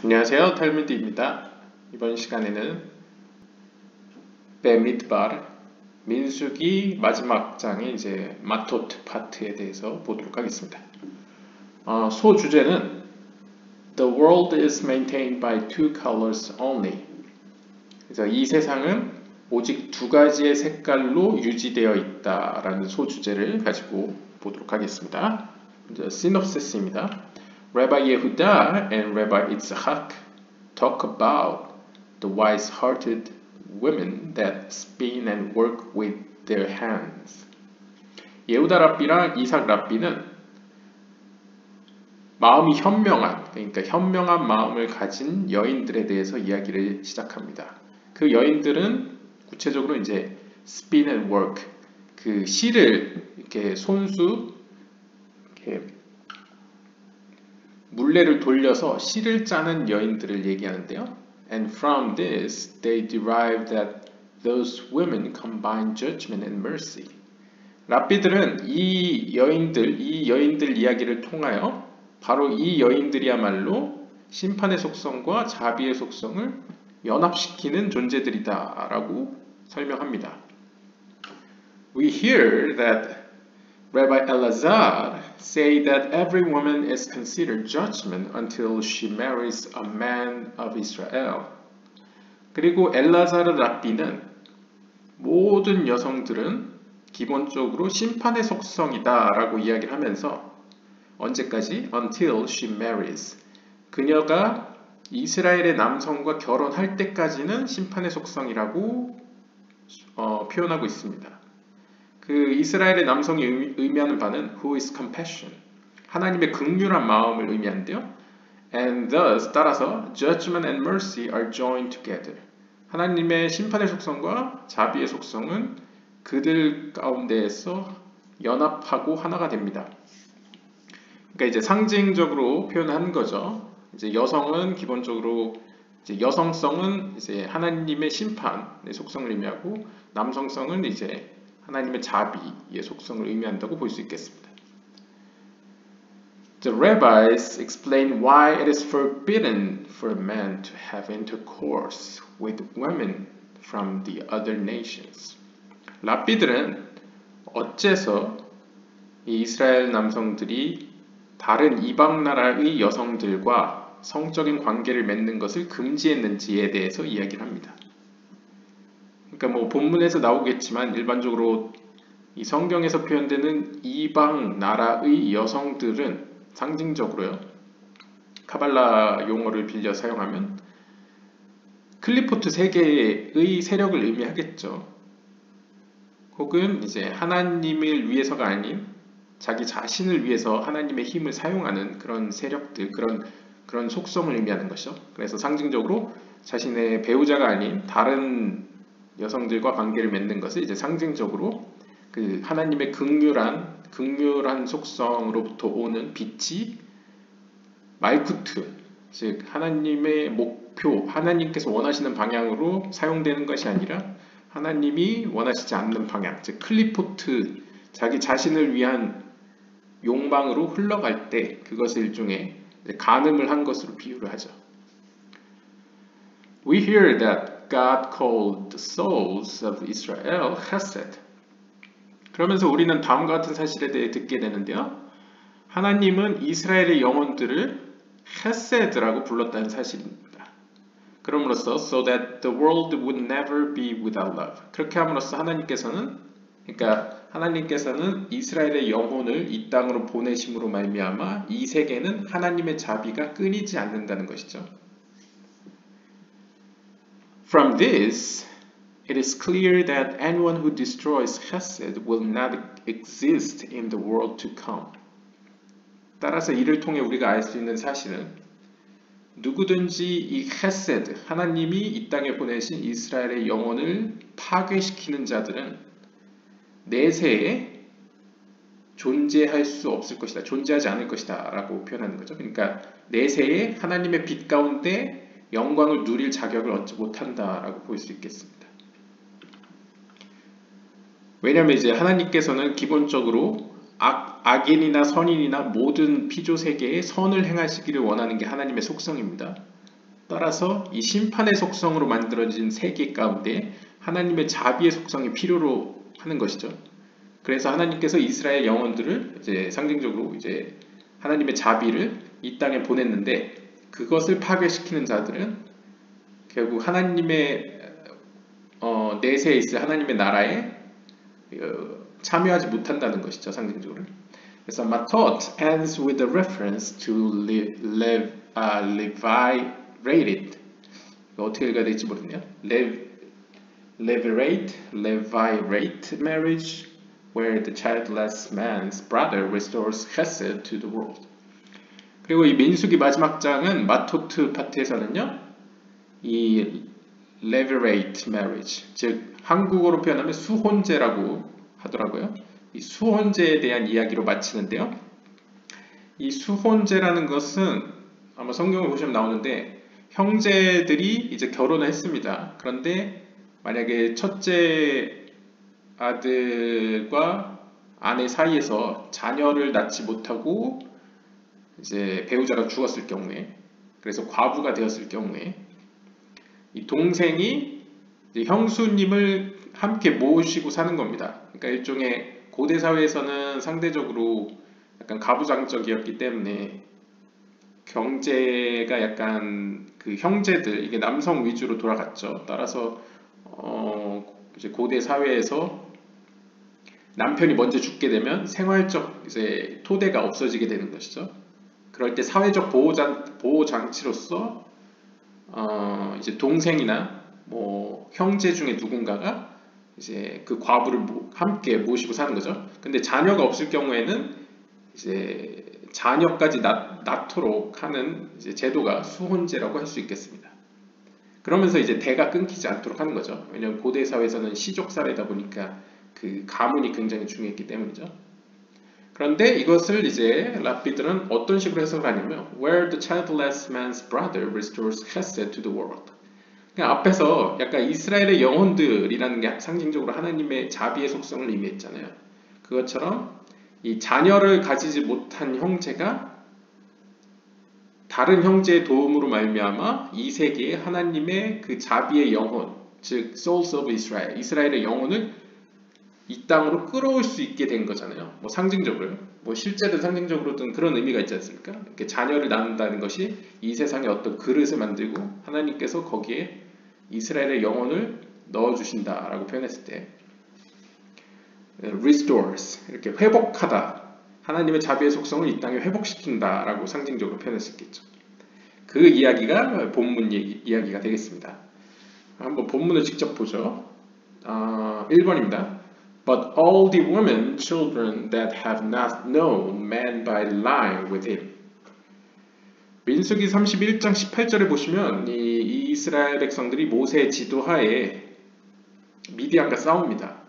안녕하세요, 탈무드입니다. 이번 시간에는 베미드바르 민수기 마지막 장의 이제 마토트 파트에 대해서 보도록 하겠습니다. 소 주제는 The world is maintained by two colors only. 그래서 이 세상은 오직 두 가지의 색깔로 유지되어 있다라는 소 주제를 가지고 보도록 하겠습니다. 이제 시놉시스입니다. Rabbi Yehuda and Rabbi Yitzhak talk about the wise-hearted women that spin and work with their hands. 예후다 랍비랑 이삭 랍비는 마음이 현명한, 그러니까 현명한 마음을 가진 여인들에 대해서 이야기를 시작합니다. 그 여인들은 구체적으로 이제 spin and work, 그 실을 이렇게 손수 이렇게 물레를 돌려서 실을 짜는 여인들을 얘기하는데요. And from this, they derive that those women combine judgment and mercy. 랍비들은 이 여인들 이야기를 통하여 바로 이 여인들이야말로 심판의 속성과 자비의 속성을 연합시키는 존재들이다라고 설명합니다. We hear that Rabbi Elazar say that every woman is considered judgment until she marries a man of Israel. 그리고 엘라자르 랍비는 모든 여성들은 기본적으로 심판의 속성이다라고 이야기를 하면서 언제까지? Until she marries. 그녀가 이스라엘의 남성과 결혼할 때까지는 심판의 속성이라고 표현하고 있습니다. 그 이스라엘의 남성이 의미하는 바는 who is compassion, 하나님의 긍휼한 마음을 의미하는데요. And thus, 따라서 judgment and mercy are joined together. 하나님의 심판의 속성과 자비의 속성은 그들 가운데에서 연합하고 하나가 됩니다. 그러니까 이제 상징적으로 표현한 거죠. 이제 여성은 기본적으로 이제 여성성은 이제 하나님의 심판의 속성을 의미하고 남성성은 이제 하나님의 자비의 속성을 의미한다고 볼 수 있겠습니다. The rabbis explain why it is forbidden for a man to have intercourse with women from the other nations. 랍비들은 어째서 이 이스라엘 남성들이 다른 이방 나라의 여성들과 성적인 관계를 맺는 것을 금지했는지에 대해서 이야기를 합니다. 그러니까 뭐 본문에서 나오겠지만 일반적으로 이 성경에서 표현되는 이방 나라의 여성들은 상징적으로요. 카발라 용어를 빌려 사용하면 클리포트 세계의 세력을 의미하겠죠. 혹은 이제 하나님을 위해서가 아닌 자기 자신을 위해서 하나님의 힘을 사용하는 그런 세력들, 그런 속성을 의미하는 것이죠. 그래서 상징적으로 자신의 배우자가 아닌 다른 여성들과 관계를 맺는 것을 이제 상징적으로 그 하나님의 긍휼한 속성으로부터 오는 빛이 말쿠트, 즉 하나님의 목표, 하나님께서 원하시는 방향으로 사용되는 것이 아니라 하나님이 원하시지 않는 방향, 즉 클리포트, 자기 자신을 위한 욕망으로 흘러갈 때 그것을 일종의 간음을 한 것으로 비유를 하죠. We hear that God called the souls of Israel chesed. 그러면서 우리는 다음과 같은 사실에 대해 듣게 되는데요. 하나님은 이스라엘의 영혼들을 chesed라고 불렀다는 사실입니다. 그럼으로써 so that the world would never be without love. 그렇게 함으로써 하나님께서는 이스라엘의 영혼을 이 땅으로 보내심으로 말미암아 이 세계는 하나님의 자비가 끊이지 않는다는 것이죠. From this, it is clear that anyone who destroys chesed will not exist in the world to come. 따라서 이를 통해 우리가 알 수 있는 사실은 누구든지 이 chesed, 하나님이 이 땅에 보내신 이스라엘의 영혼을 파괴시키는 자들은 내세에 존재할 수 없을 것이다, 존재하지 않을 것이다 라고 표현하는 거죠. 그러니까 내세에 하나님의 빛 가운데 영광을 누릴 자격을 얻지 못한다라고 볼 수 있겠습니다. 왜냐하면 이제 하나님께서는 기본적으로 악인이나 선인이나 모든 피조 세계에 선을 행하시기를 원하는 게 하나님의 속성입니다. 따라서 이 심판의 속성으로 만들어진 세계 가운데 하나님의 자비의 속성이 필요로 하는 것이죠. 그래서 하나님께서 이스라엘 영혼들을 이제 상징적으로 이제 하나님의 자비를 이 땅에 보냈는데 그것을 파괴시키는 자들은 결국 하나님의 내세에 있을 하나님의 나라에 참여하지 못한다는 것이죠, 상징적으로. 그래서 my thought ends with a reference to Levirate. 이거 어떻게 읽어야 될지 모르네요. Levirate marriage, where the childless man's brother restores chesed to the world. 그리고 이 민수기 마지막 장은 마토트 파트에서는요, 이 levirate marriage, 즉 한국어로 표현하면 수혼제라고 하더라고요. 이 수혼제에 대한 이야기로 마치는데요. 이 수혼제라는 것은 아마 성경을 보시면 나오는데 형제들이 이제 결혼을 했습니다. 그런데 만약에 첫째 아들과 아내 사이에서 자녀를 낳지 못하고 이제 배우자가 죽었을 경우에, 그래서 과부가 되었을 경우에 이 동생이 이제 형수님을 함께 모시고 사는 겁니다. 그러니까 일종의 고대 사회에서는 상대적으로 약간 가부장적이었기 때문에 경제가 약간 그 형제들, 이게 남성 위주로 돌아갔죠. 따라서 이제 고대 사회에서 남편이 먼저 죽게 되면 생활적 이제 토대가 없어지게 되는 것이죠. 그럴 때 사회적 보호 장치로서 이제 동생이나 뭐 형제 중에 누군가가 이제 그 과부를 함께 모시고 사는 거죠. 근데 자녀가 없을 경우에는 이제 자녀까지 낳도록 하는 이제 제도가 수혼제라고 할 수 있겠습니다. 그러면서 이제 대가 끊기지 않도록 하는 거죠. 왜냐하면 고대 사회에서는 시족 사회다 보니까 그 가문이 굉장히 중요했기 때문이죠. 그런데 이것을 이제 랍비들은 어떤 식으로 해석을 하냐면 where the childless man's brother restores chesed to the world. 그러니까 앞에서 약간 이스라엘의 영혼들이라는 게 상징적으로 하나님의 자비의 속성을 의미했잖아요. 그것처럼 이 자녀를 가지지 못한 형제가 다른 형제의 도움으로 말미암아 이 세계에 하나님의 그 자비의 영혼, 즉 souls of Israel, 이스라엘의 영혼을 이 땅으로 끌어올 수 있게 된 거잖아요. 뭐 상징적으로요. 뭐 실제든 상징적으로든 그런 의미가 있지 않습니까? 이렇게 자녀를 낳는다는 것이 이 세상에 어떤 그릇을 만들고 하나님께서 거기에 이스라엘의 영혼을 넣어주신다라고 표현했을 때 restores, 이렇게 회복하다, 하나님의 자비의 속성을 이 땅에 회복시킨다라고 상징적으로 표현할 수 있겠죠. 그 이야기가 본문 이야기가 되겠습니다. 한번 본문을 직접 보죠. 1번입니다. But all the women, children that have not known man by lying with him. 민수기 31장 18절에 보시면 이 이스라엘 백성들이 모세의 지도하에 미디안과 싸웁니다.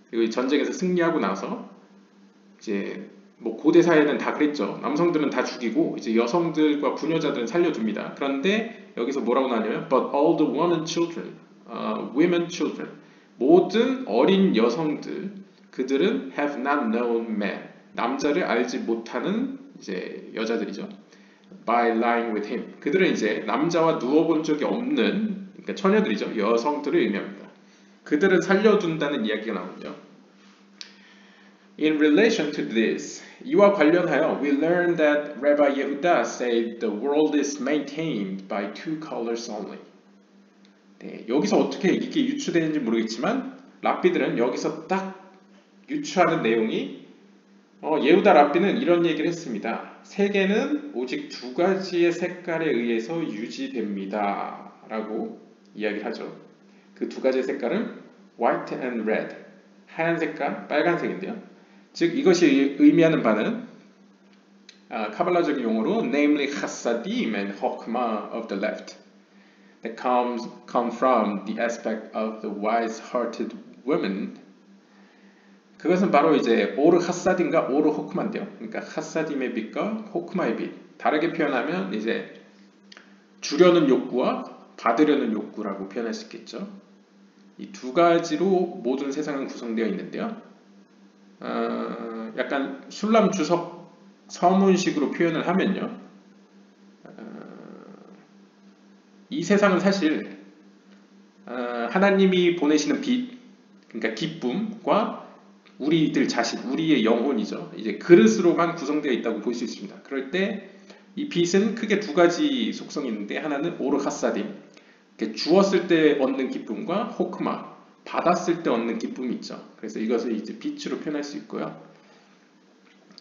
그리고 전쟁에서 승리하고 나서 이제 뭐 고대 사회는 다 그랬죠. 남성들은 다 죽이고 이제 여성들과 부녀자들은 살려줍니다. 그런데 여기서 뭐라고 나냐면 But all the women, children, women, children. 모든 어린 여성들, 그들은 have not known man, 남자를 알지 못하는 이제 여자들이죠. By lying with him, 그들은 이제 남자와 누워본 적이 없는, 그러니까 처녀들이죠. 여성들을 의미합니다. 그들은 살려둔다는 이야기가 나오죠. In relation to this, 이와 관련하여 we learn that Rabbi Yehuda said the world is maintained by two colors only. 네, 여기서 어떻게 이게 유추되는지 모르겠지만 랍비들은 여기서 딱 유추하는 내용이 예후다 랍비는 이런 얘기를 했습니다. 세계는 오직 두 가지의 색깔에 의해서 유지됩니다 라고 이야기를 하죠. 그 두 가지의 색깔은 white and red, 하얀색과 빨간색인데요. 즉 이것이 의미하는 바는 카발라적인 용어로 namely chassadim and hokmah of the left that come from the aspect of the wise-hearted women. 그것은 바로 이제 오르 하사딘과 오르 호크마인데요. 그러니까 하사딤의 빛과 호크마의 빛. 다르게 표현하면 이제 주려는 욕구와 받으려는 욕구라고 표현할 수 있겠죠. 이 두 가지로 모든 세상은 구성되어 있는데요. 약간 술람 주석 서문식으로 표현을 하면요. 이 세상은 사실 하나님이 보내시는 빛, 그러니까 기쁨과 우리들 자신, 우리의 영혼이죠. 이제 그릇으로만 구성되어 있다고 볼 수 있습니다. 그럴 때 이 빛은 크게 두 가지 속성이 있는데 하나는 오르하사딤, 주었을 때 얻는 기쁨과 호크마, 받았을 때 얻는 기쁨이 있죠. 그래서 이것을 이제 빛으로 표현할 수 있고요.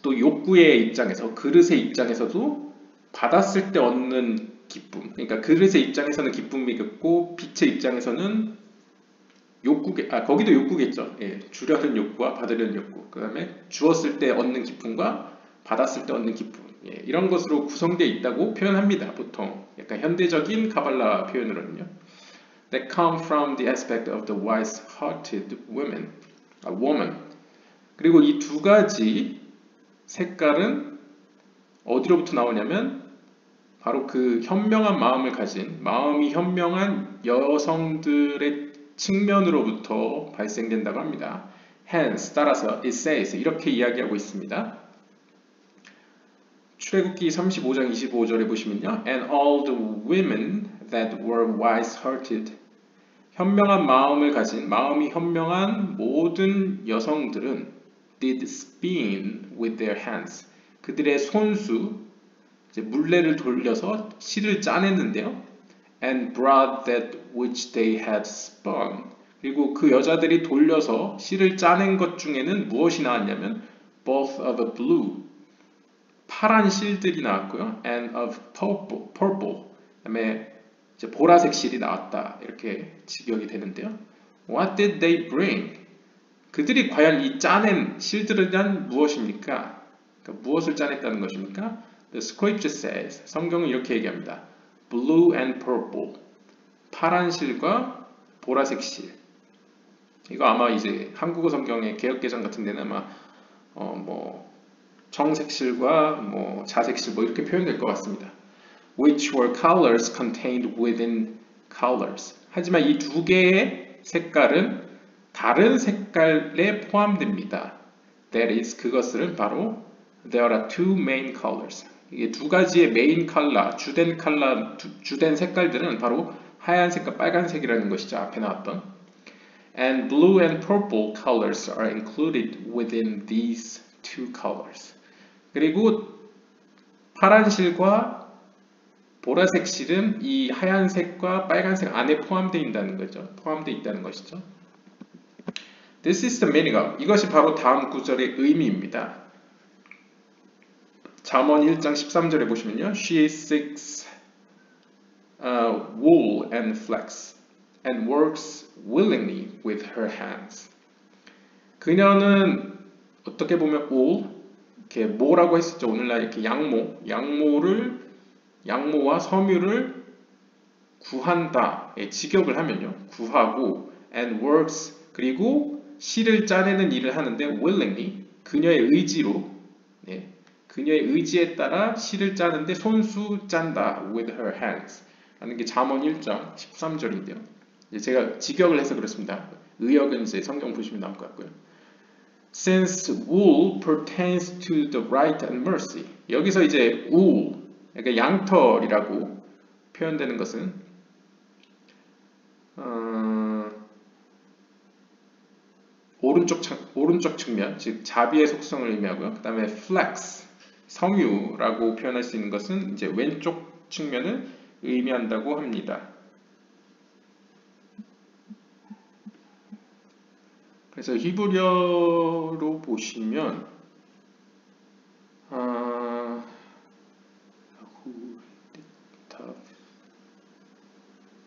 또 욕구의 입장에서, 그릇의 입장에서도 받았을 때 얻는 기쁨, 그러니까 그릇의 입장에서는 기쁨이 있고 빛의 입장에서는 거기도 욕구겠죠. 예, 주려는 욕구와 받으려는 욕구. 그 다음에 주었을 때 얻는 기쁨과 받았을 때 얻는 기쁨. 예, 이런 것으로 구성되어 있다고 표현합니다. 보통 약간 현대적인 카발라 표현으로는요. That come from the aspect of the wise-hearted woman. 그리고 이 두 가지 색깔은 어디로부터 나오냐면 바로 그 현명한 마음을 가진, 마음이 현명한 여성들의 측면으로부터 발생된다고 합니다. Hence, 따라서 it says 이렇게 이야기하고 있습니다. 출애굽기 35장 25절에 보시면요. And all the women that were wise-hearted 현명한 마음을 가진, 마음이 현명한 모든 여성들은 did spin with their hands 그들의 손수 이제 물레를 돌려서 실을 짜냈는데요. And brought that which they had spun. 그리고 그 여자들이 돌려서 실을 짜낸 것 중에는 무엇이 나왔냐면 both of blue, 파란 실들이 나왔고요. and of purple, 그다음에 이제 보라색 실이 나왔다. 이렇게 직역이 되는데요. What did they bring? 그들이 과연 이 짜낸 실들은 무엇입니까? 그러니까 무엇을 짜냈다는 것입니까? The scripture says, 성경은 이렇게 얘기합니다. Blue and purple, 파란 실과 보라색 실. 이거 아마 이제 한국어 성경의 개역개정 같은 데는 아마 청색 실과 자색 실 이렇게 표현될 것 같습니다. Which were colors contained within colors. 하지만 이 두 개의 색깔은 다른 색깔에 포함됩니다. That is, 그것은 바로 There are two main colors. 이게 두 가지의 메인 컬러, 주된 색깔들은 바로 하얀색과 빨간색이라는 것이죠. 앞에 나왔던. And blue and purple colors are included within these two colors. 그리고 파란 실과 보라색 실은 이 하얀색과 빨간색 안에 포함되어 있다는 것이죠. This is the meaning of. 이것이 바로 다음 구절의 의미입니다. 잠언 1장 13절에 보시면요. She seeks wool and flax and works willingly with her hands. 그녀는 어떻게 보면 wool, 이렇게 모라고 했었죠. 오늘날 이렇게 양모와 섬유를 구한다. 직역을 하면요. 구하고 and works 그리고 실을 짜내는 일을 하는데 willingly 그녀의 의지로 그녀의 의지에 따라 실을 짜는데 손수 짠다 with her hands 라는 게 잠언 1장 13절인데요. 제가 직역을 해서 그렇습니다. 의역은 이제 성경 보시면 나올 것 같고요. Since wool pertains to the right and mercy. 여기서 이제 wool, 그러니까 양털이라고 표현되는 것은 오른쪽 측면, 즉 자비의 속성을 의미하고요. 그 다음에 flex, 섬유라고 표현할 수 있는 것은 이제 왼쪽 측면을 의미한다고 합니다. 그래서 히브리어로 보시면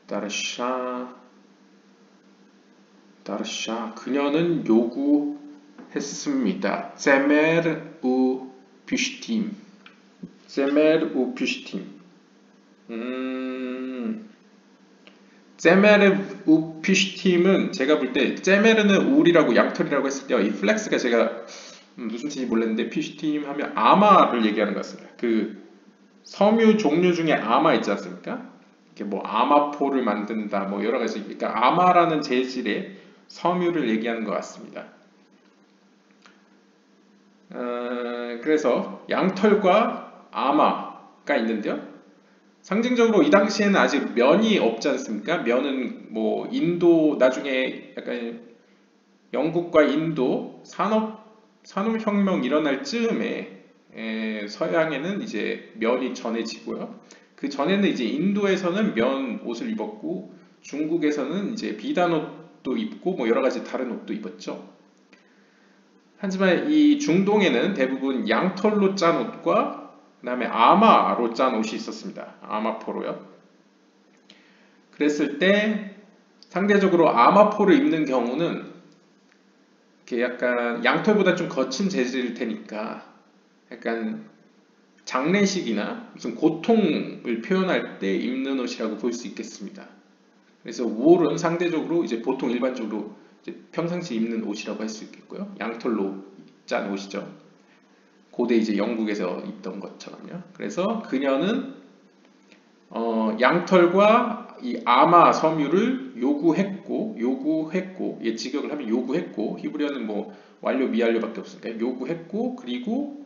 다르샤 그녀는 요구했습니다. 제멜 우 뷰시팀 제멜 우 뷰시팀은 제가 볼 때 제멜은 울이라고 양털이라고 했을 때 이 플렉스가 제가 무슨 뜻인지 몰랐는데 뷰시팀 하면 아마를 얘기하는 것 같습니다. 그 섬유 종류 중에 아마 있지 않습니까? 이렇게 아마포를 만든다 여러 가지. 그러니까 아마라는 재질의 섬유를 얘기하는 것 같습니다. 그래서 양털과 아마가 있는데요. 상징적으로 이 당시에는 아직 면이 없지 않습니까? 면은 뭐 인도 나중에 약간 영국과 인도 산업혁명 일어날 즈음에 서양에는 이제 면이 전해지고요. 그 전에는 이제 인도에서는 면 옷을 입었고 중국에서는 이제 비단 옷도 입고 뭐 여러 가지 다른 옷도 입었죠. 하지만 이 중동에는 대부분 양털로 짠 옷과 그다음에 아마로 짠 옷이 있었습니다. 아마포로요. 그랬을 때 상대적으로 아마포를 입는 경우는 이렇게 약간 양털보다 좀 거친 재질일 테니까 약간 장례식이나 무슨 고통을 표현할 때 입는 옷이라고 볼 수 있겠습니다. 그래서 울은 상대적으로 이제 보통 일반적으로 이제 평상시 입는 옷이라고 할 수 있겠고요. 양털로 짠 옷이죠. 고대 이제 영국에서 입던 것처럼요. 그래서 그녀는 양털과 이 아마 섬유를 요구했고, 직역을 하면 요구했고, 히브리어는 뭐 완료 미완료밖에 없으니까 요구했고, 그리고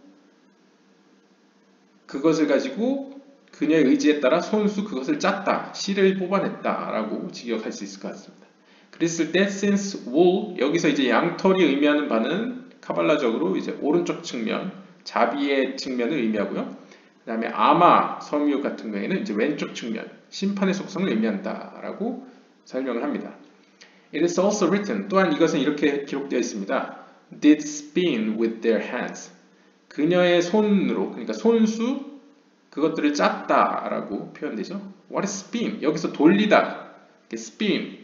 그것을 가지고 그녀의 의지에 따라 손수 그것을 짰다, 실을 뽑아냈다라고 직역할 수 있을 것 같습니다. 그랬을 때 since wool 여기서 이제 양털이 의미하는 바는 카발라적으로 이제 오른쪽 측면, 자비의 측면을 의미하고요. 그 다음에 아마 섬유 같은 경우에는 이제 왼쪽 측면, 심판의 속성을 의미한다라고 설명을 합니다. It is also written, 또한 이것은 이렇게 기록되어 있습니다. Did spin with their hands. 그녀의 손으로, 그러니까 손수 그것들을 짰다라고 표현되죠. What is spin? 여기서 돌리다, spin,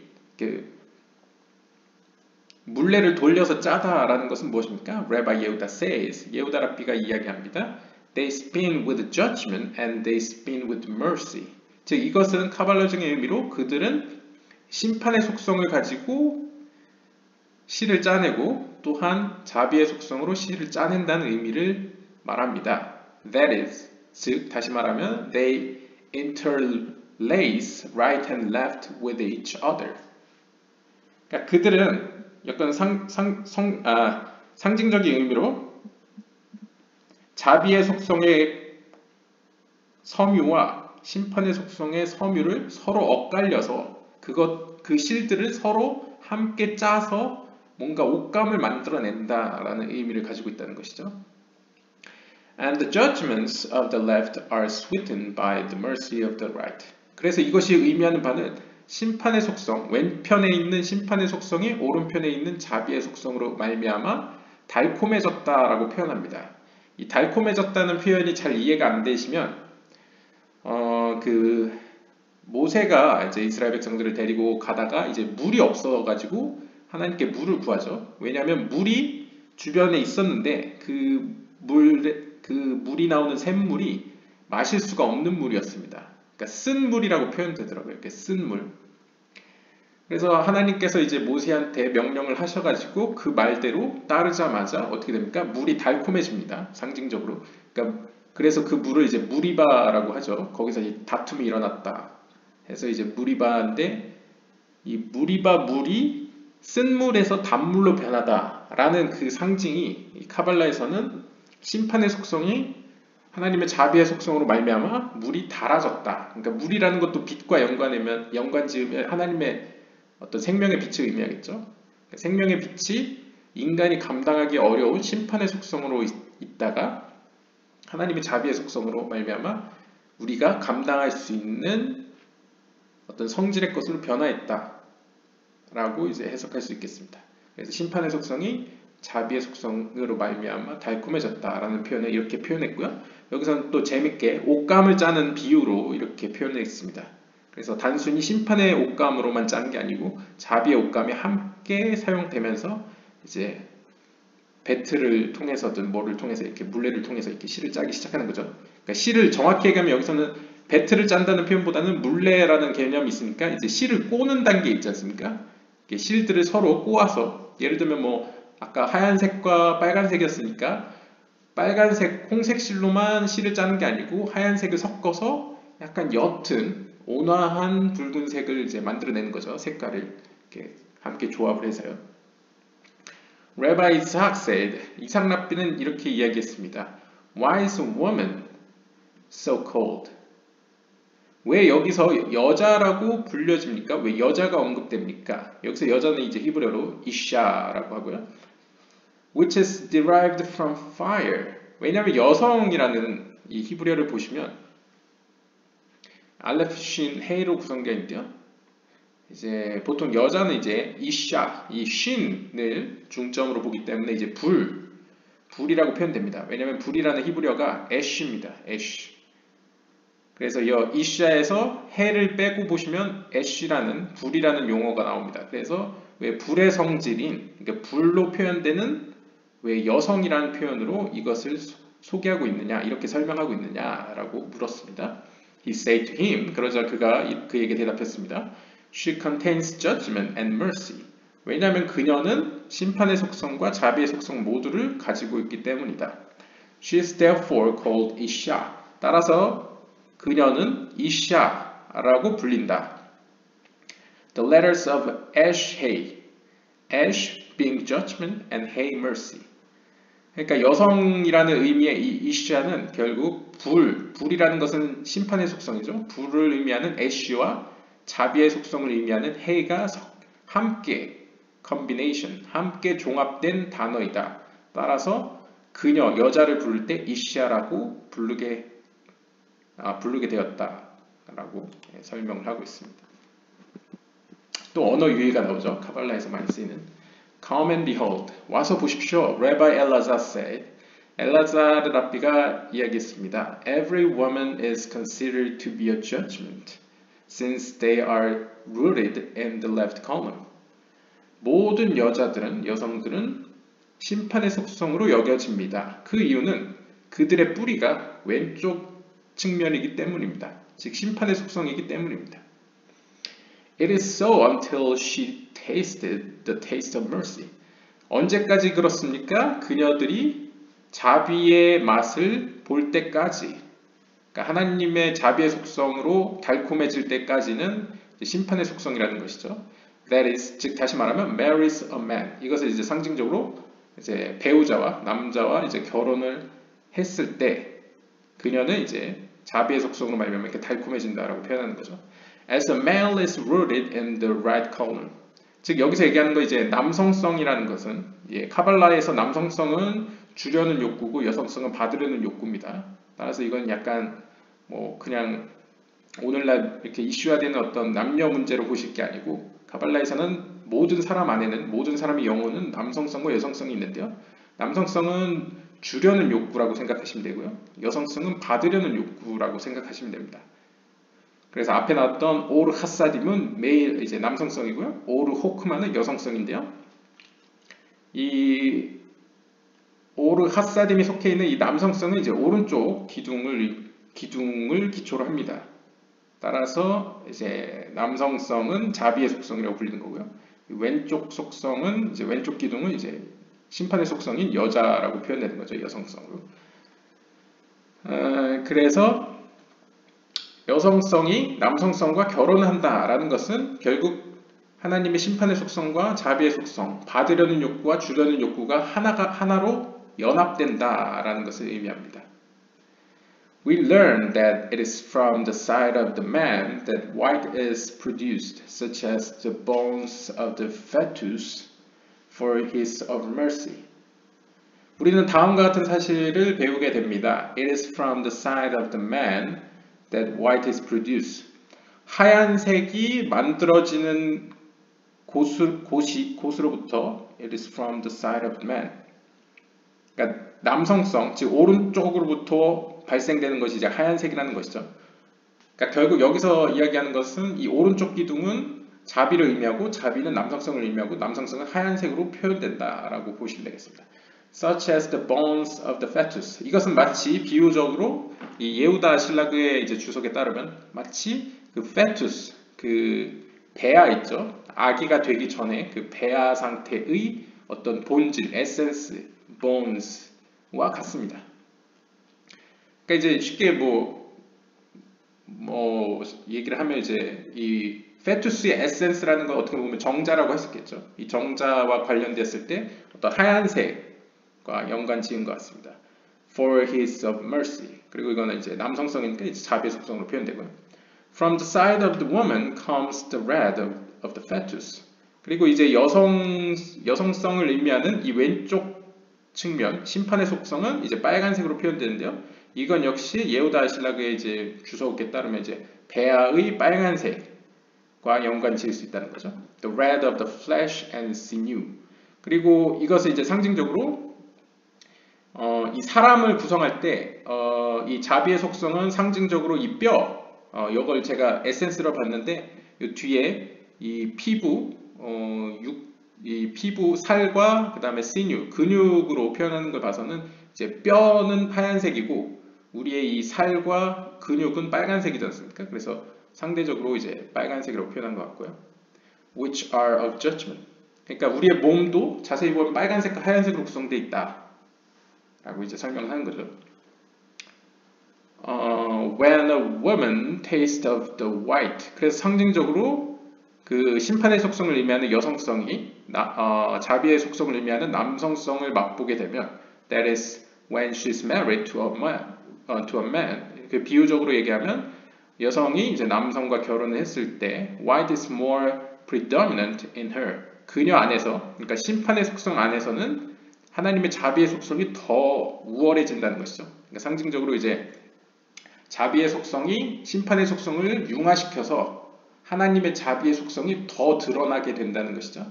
물레를 돌려서 짜다라는 것은 무엇입니까? Rabbi Yehuda says, 예후다 랍비가 이야기합니다. They spin with judgment and they spin with mercy. 즉 이것은 카발라적인 의미로 그들은 심판의 속성을 가지고 실을 짜내고 또한 자비의 속성으로 실을 짜낸다는 의미를 말합니다. That is, 즉 다시 말하면 they interlace right and left with each other. 그러니까 그들은 약간 상징적인 의미로 자비의 속성의 섬유와 심판의 속성의 섬유를 서로 엇갈려서 그 실들을 서로 함께 짜서 뭔가 옷감을 만들어낸다라는 의미를 가지고 있다는 것이죠. And the judgments of the left are sweetened by the mercy of the right. 그래서 이것이 의미하는 바는 심판의 속성, 왼편에 있는 심판의 속성이 오른편에 있는 자비의 속성으로 말미암아 달콤해졌다라고 표현합니다. 이 달콤해졌다는 표현이 잘 이해가 안 되시면 그 모세가 이제 이스라엘 백성들을 데리고 가다가 이제 물이 없어가지고 하나님께 물을 구하죠. 왜냐하면 물이 주변에 있었는데 그 물이 나오는 샘물이 마실 수가 없는 물이었습니다. 그러니까 쓴 물이라고 표현되더라고요. 이렇게 쓴 물. 그래서 하나님께서 이제 모세한테 명령을 하셔가지고 그 말대로 따르자마자 어떻게 됩니까? 물이 달콤해집니다. 상징적으로. 그러니까 그래서 그 물을 이제 무리바라고 하죠. 거기서 이제 다툼이 일어났다. 해서 이제 무리바인데 이 무리바 물이 쓴 물에서 단물로 변하다라는 그 상징이 이 카발라에서는 심판의 속성이 하나님의 자비의 속성으로 말미암아 물이 달아졌다. 그러니까 물이라는 것도 빛과 연관지으면 하나님의 어떤 생명의 빛을 의미하겠죠. 그러니까 생명의 빛이 인간이 감당하기 어려운 심판의 속성으로 있다가 하나님의 자비의 속성으로 말미암아 우리가 감당할 수 있는 어떤 성질의 것으로 변화했다라고 이제 해석할 수 있겠습니다. 그래서 심판의 속성이 자비의 속성으로 말미암아 달콤해졌다라는 표현을 이렇게 표현했고요. 여기서는 또 재밌게 옷감을 짜는 비유로 이렇게 표현했습니다. 그래서 단순히 심판의 옷감으로만 짠 게 아니고 자비의 옷감이 함께 사용되면서 이제 배틀을 통해서든 뭐를 통해서 이렇게 물레를 통해서 이렇게 실을 짜기 시작하는 거죠. 그러니까 실을 정확히 얘기하면 여기서는 배틀을 짠다는 표현보다는 물레라는 개념이 있으니까 이제 실을 꼬는 단계 있지 않습니까? 실들을 서로 꼬아서 예를 들면 뭐 아까 하얀색과 빨간색이었으니까 빨간색 홍색 실로만 실을 짜는 게 아니고 하얀색을 섞어서 약간 옅은 온화한 붉은색을 이제 만들어내는 거죠. 색깔을 이렇게 함께 조합을 해서요. Rabbi Isaac said, 이삭 랍비는 이렇게 이야기했습니다. Why is a woman so cold? 왜 여기서 여자라고 불려집니까? 왜 여자가 언급됩니까? 여기서 여자는 이제 히브리어로 이샤라고 하고요. Which is derived from fire. 왜냐하면 여성이라는 이 히브리어를 보시면 알레프 쉰 헤이로 구성되어 있는데요. 이제 보통 여자는 이제 이샤, 이 쉰을 중점으로 보기 때문에 이제 불이라고 표현됩니다. 왜냐하면 불이라는 히브리어가 애쉬입니다. 애쉬. 그래서 이 이샤에서 해를 빼고 보시면 애쉬라는 불이라는 용어가 나옵니다. 그래서 왜 불의 성질인, 그러니까 불로 표현되는 왜 여성이라는 표현으로 이것을 소개하고 있느냐, 이렇게 설명하고 있느냐라고 물었습니다. He said to him, 그러자 그가 그에게 대답했습니다. She contains judgment and mercy. 왜냐하면 그녀는 심판의 속성과 자비의 속성 모두를 가지고 있기 때문이다. She is therefore called Isha. 따라서 그녀는 이샤라고 불린다. The letters of Ash, Hay. Ash being judgment and Hay mercy. 그러니까 여성이라는 의미의 이 이샤는 결국 불이라는 것은 심판의 속성이죠. 불을 의미하는 애쉬와 자비의 속성을 의미하는 해가 함께 combination, 함께 종합된 단어이다. 따라서 그녀, 여자를 부를 때 이샤라고 부르게 되었다라고 설명을 하고 있습니다. 또 언어 유희가 나오죠. 카발라에서 많이 쓰이는 Come and behold. 와서 보십시오. Rabbi Elazar said. 엘라자르 랍비가 이야기했습니다. Every woman is considered to be a judgment, since they are rooted in the left column. 모든 여성들은 심판의 속성으로 여겨집니다. 그 이유는 그들의 뿌리가 왼쪽 측면이기 때문입니다. 즉 심판의 속성이기 때문입니다. It is so until she tasted the taste of mercy. 언제까지 그렇습니까? 그녀들이 자비의 맛을 볼 때까지, 그러니까 하나님의 자비의 속성으로 달콤해질 때까지는 심판의 속성이라는 것이죠. That is, 즉 다시 말하면 marries a man. 이것을 이제 상징적으로 이제 배우자와 남자와 이제 결혼을 했을 때 그녀는 이제 자비의 속성으로 말하면 이렇게 달콤해진다라고 표현하는 거죠. As a male is rooted in the right column. 즉 여기서 얘기하는 거 이제 남성성이라는 것은 카발라에서 남성성은 주려는 욕구고 여성성은 받으려는 욕구입니다. 따라서 이건 약간 뭐 그냥 오늘날 이렇게 이슈화되는 어떤 남녀 문제로 보실 게 아니고 카발라에서는 모든 사람 안에는 모든 사람의 영혼은 남성성과 여성성이 있는데요. 남성성은 주려는 욕구라고 생각하시면 되고요. 여성성은 받으려는 욕구라고 생각하시면 됩니다. 그래서 앞에 나왔던 오르 하사딤은 매일 이제 남성성이고요. 오르 호크마는 여성성인데요. 이 오르 하사딤이 속해 있는 이 남성성은 이제 오른쪽 기둥을 기초로 합니다. 따라서 이제 남성성은 자비의 속성이라고 불리는 거고요. 왼쪽 속성은 이제 왼쪽 기둥은 이제 심판의 속성인 여자라고 표현되는 거죠. 여성성으로. 그래서 여성성이 남성성과 결혼한다라는 것은 결국 하나님의 심판의 속성과 자비의 속성, 받으려는 욕구와 주려는 욕구가 하나로 연합된다라는 것을 의미합니다. We learn that it is from the side of the man that white is produced, such as the bones of the fetus, for his of mercy. 우리는 다음과 같은 사실을 배우게 됩니다. It is from the side of the man that white is produced. 하얀색이 만들어지는 곳으로부터 it is from the side of the man. 그러니까 남성성, 즉 오른쪽으로부터 발생되는 것이 이제 하얀색이라는 것이죠. 그러니까 결국 여기서 이야기하는 것은 이 오른쪽 기둥은 자비를 의미하고 자비는 남성성을 의미하고 남성성은 하얀색으로 표현된다라고 보시면 되겠습니다. Such as the bones of the fetus. 이것은 마치 비유적으로 이 예후다 신라그의 이제 주석에 따르면 마치 그 fetus, 그 배아 있죠. 아기가 되기 전에 그 배아 상태의 어떤 본질, 에센스, bones와 같습니다. 그러니까 이제 쉽게 뭐 얘기를 하면 이제 이 fetus의 에센스라는 건 어떻게 보면 정자라고 했었겠죠. 이 정자와 관련됐을 때 어떤 하얀색과 연관 지은 것 같습니다. For his of mercy. 그리고 이거는 이제 남성성이니까 이제 자비의 속성으로 표현되고요. From the side of the woman comes the red of the fetus. 그리고 이제 여성성을 의미하는 이 왼쪽 측면, 심판의 속성은 이제 빨간색으로 표현되는데요. 이건 역시 예후다 아실라그의 이제 주석에 따르면 이제 배아의 빨간색과 연관 지을 수 있다는 거죠. The red of the flesh and sinew. 그리고 이것을 이제 상징적으로 이 사람을 구성할 때 이 자비의 속성은 상징적으로 이 뼈, 이걸 제가 에센스로 봤는데 이 뒤에 이 피부, 이 피부 살과 그 다음에 sinew, 근육으로 표현하는 걸 봐서는 이제 뼈는 하얀색이고 우리의 이 살과 근육은 빨간색이지 않습니까? 그래서 상대적으로 이제 빨간색으로 표현한 것 같고요. Which are of judgment. 그러니까 우리의 몸도 자세히 보면 빨간색과 하얀색으로 구성되어 있다. 라고 이제 설명하는 거죠. When a woman tastes of the white. 그래서 상징적으로 그 심판의 속성을 의미하는 여성성이 자비의 속성을 의미하는 남성성을 맛보게 되면 that is when she's married to a man. 그 비유적으로 얘기하면 여성이 이제 남성과 결혼을 했을 때 white is more predominant in her. 그녀 안에서, 그러니까 심판의 속성 안에서는 하나님의 자비의 속성이 더 우월해진다는 것이죠. 그러니까 상징적으로 이제 자비의 속성이 심판의 속성을 융화시켜서 하나님의 자비의 속성이 더 드러나게 된다는 것이죠.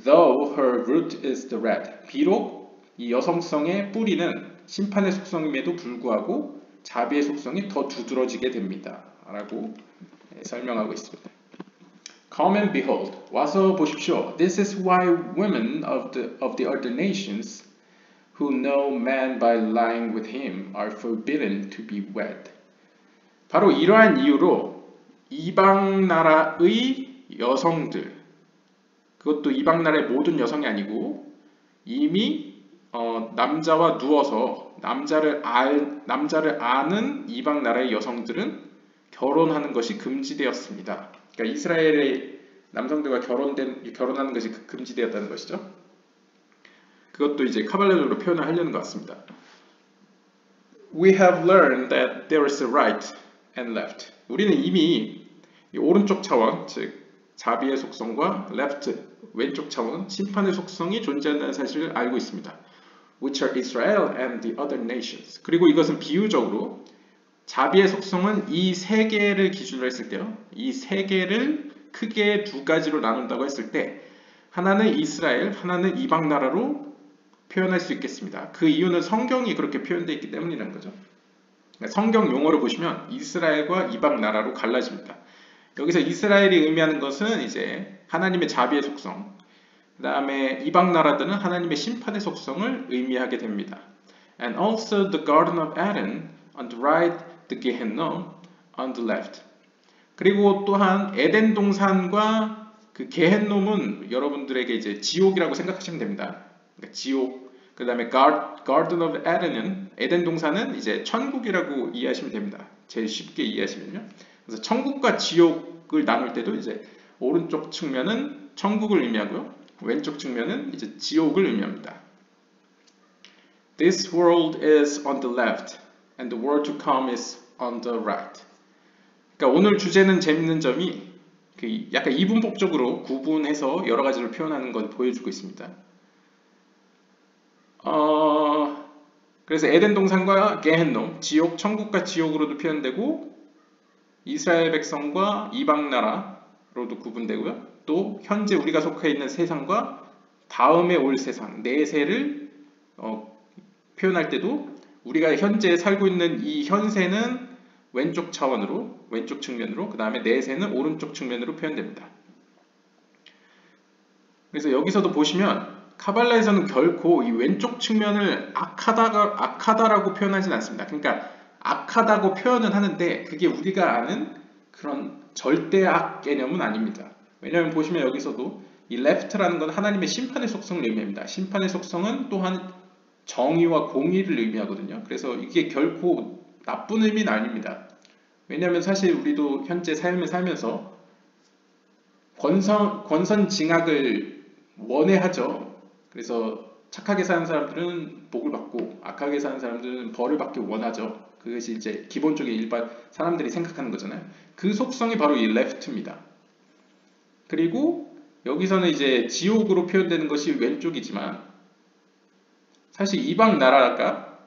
Though her root is the red. 비록 이 여성성의 뿌리는 심판의 속성임에도 불구하고 자비의 속성이 더 두드러지게 됩니다. 라고 설명하고 있습니다. Come and behold. 와서 보십시오. This is why women of the other nations who know man by lying with him are forbidden to be wed. 바로 이러한 이유로 이방 나라의 여성들, 그것도 이방 나라의 모든 여성이 아니고 이미 남자와 누워서 남자를 아는 이방 나라의 여성들은 결혼하는 것이 금지되었습니다. 그러니까 이스라엘의 남성들과 결혼하는 것이 금지되었다는 것이죠. 그것도 이제 카발라적으로 표현을 하려는 것 같습니다. We have learned that there is a right and left. 우리는 이미 오른쪽 차원, 즉 자비의 속성과 left, 왼쪽 차원, 심판의 속성이 존재한다는 사실을 알고 있습니다. Which are Israel and the other nations. 그리고 이것은 비유적으로 자비의 속성은 이 세 개를 기준으로 했을 때요. 이 세 개를 크게 두 가지로 나눈다고 했을 때 하나는 이스라엘, 하나는 이방 나라로 표현할 수 있겠습니다. 그 이유는 성경이 그렇게 표현되어 있기 때문이라는 거죠. 성경 용어를 보시면 이스라엘과 이방 나라로 갈라집니다. 여기서 이스라엘이 의미하는 것은 이제 하나님의 자비의 속성, 그 다음에 이방 나라들은 하나님의 심판의 속성을 의미하게 됩니다. And also the Garden of Eden on the right, the Gehennom on the left. 그리고 또한 에덴 동산과 그 게헨놈은 여러분들에게 이제 지옥이라고 생각하시면 됩니다. 그러니까 지옥. 그 다음에 Garden of Eden은 에덴 동산은 이제 천국이라고 이해하시면 됩니다. 제일 쉽게 이해하시면요. 그래서 천국과 지옥을 나눌 때도 이제 오른쪽 측면은 천국을 의미하고요. 왼쪽 측면은 이제 지옥을 의미합니다. This world is on the left and the world to come is on the right. 그러니까 오늘 주제는 재밌는 점이 약간 이분법적으로 구분해서 여러 가지를 표현하는 걸 보여주고 있습니다. 그래서 에덴 동산과 게헨놈, 지옥, 천국과 지옥으로도 표현되고 이스라엘 백성과 이방 나라로도 구분되고요. 또 현재 우리가 속해 있는 세상과 다음에 올 세상, 내세를 표현할 때도 우리가 현재 살고 있는 이 현세는 왼쪽 차원으로, 왼쪽 측면으로, 그 다음에 내세는 오른쪽 측면으로 표현됩니다. 그래서 여기서도 보시면 카발라에서는 결코 이 왼쪽 측면을 악하다라고 표현하진 않습니다. 그러니까 악하다고 표현은 하는데 그게 우리가 아는 그런 절대악 개념은 아닙니다. 왜냐하면 보시면 여기서도 이 left라는 건 하나님의 심판의 속성을 의미합니다. 심판의 속성은 또한 정의와 공의를 의미하거든요. 그래서 이게 결코 나쁜 의미는 아닙니다. 왜냐하면 사실 우리도 현재 삶을 살면서 권선징악을 원해하죠. 그래서 착하게 사는 사람들은 복을 받고 악하게 사는 사람들은 벌을 받기 원하죠. 그것이 이제 기본적인 일반 사람들이 생각하는 거잖아요. 그 속성이 바로 이 left입니다. 그리고 여기서는 이제 지옥으로 표현되는 것이 왼쪽이지만 사실 이방 나라가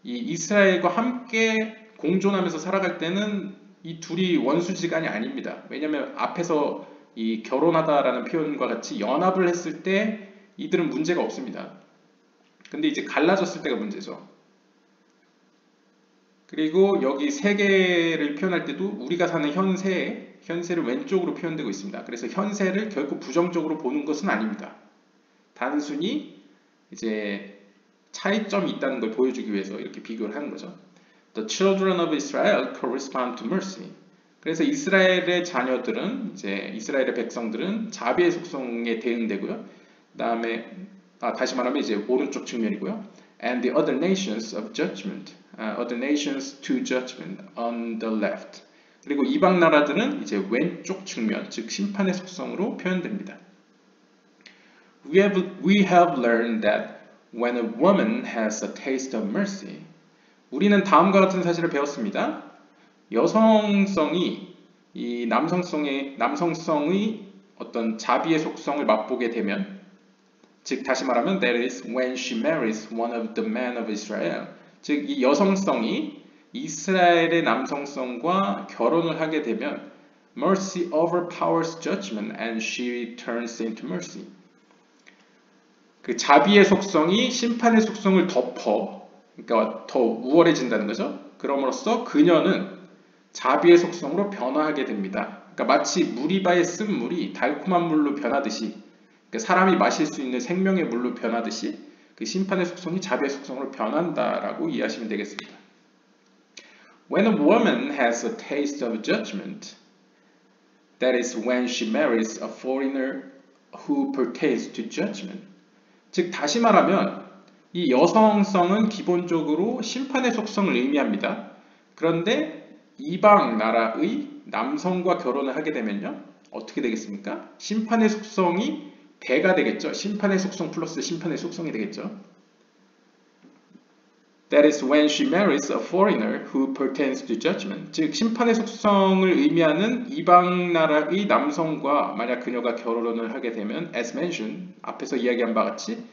이 이스라엘과 함께 공존하면서 살아갈 때는 이 둘이 원수지간이 아닙니다. 왜냐하면 앞에서 이 결혼하다라는 표현과 같이 연합을 했을 때 이들은 문제가 없습니다. 근데 이제 갈라졌을 때가 문제죠. 그리고 여기 세계를 표현할 때도 우리가 사는 현세를 왼쪽으로 표현되고 있습니다. 그래서 현세를 결코 부정적으로 보는 것은 아닙니다. 단순히 이제 차이점이 있다는 걸 보여주기 위해서 이렇게 비교를 하는 거죠. The children of Israel correspond to mercy. 그래서 이스라엘의 자녀들은 이제 이스라엘의 백성들은 자비의 속성에 대응되고요. 그다음에 다시 말하면 이제 오른쪽 측면이고요. And the other nations of judgment, other nations to judgment on the left. 그리고 이방 나라들은 이제 왼쪽 측면, 즉 심판의 속성으로 표현됩니다. We have learned that when a woman has a taste of mercy, 우리는 다음과 같은 사실을 배웠습니다. 여성성이 이 남성성의 어떤 자비의 속성을 맛보게 되면, 즉 다시 말하면 that is when she marries one of the men of Israel, 즉 이 여성성이 이스라엘의 남성성과 결혼을 하게 되면 mercy overpowers judgment and she turns into mercy. 그 자비의 속성이 심판의 속성을 덮어, 그러니까 더 우월해진다는 거죠. 그럼으로써 그녀는 자비의 속성으로 변화하게 됩니다. 그러니까 마치 무리바에 쓴 물이 달콤한 물로 변하듯이, 그러니까 사람이 마실 수 있는 생명의 물로 변하듯이 그 심판의 속성이 자비의 속성으로 변한다라고 이해하시면 되겠습니다. When a woman has a taste of judgment, that is when she marries a foreigner who pertains to judgment. 즉 다시 말하면 이 여성성은 기본적으로 심판의 속성을 의미합니다. 그런데 이방 나라의 남성과 결혼을 하게 되면요, 어떻게 되겠습니까? 심판의 속성이 배가 되겠죠. 심판의 속성 플러스 심판의 속성이 되겠죠. That is when she marries a foreigner who pertains to judgment. 즉 심판의 속성을 의미하는 이방 나라의 남성과 만약 그녀가 결혼을 하게 되면 as mentioned, 앞에서 이야기한 바와 같이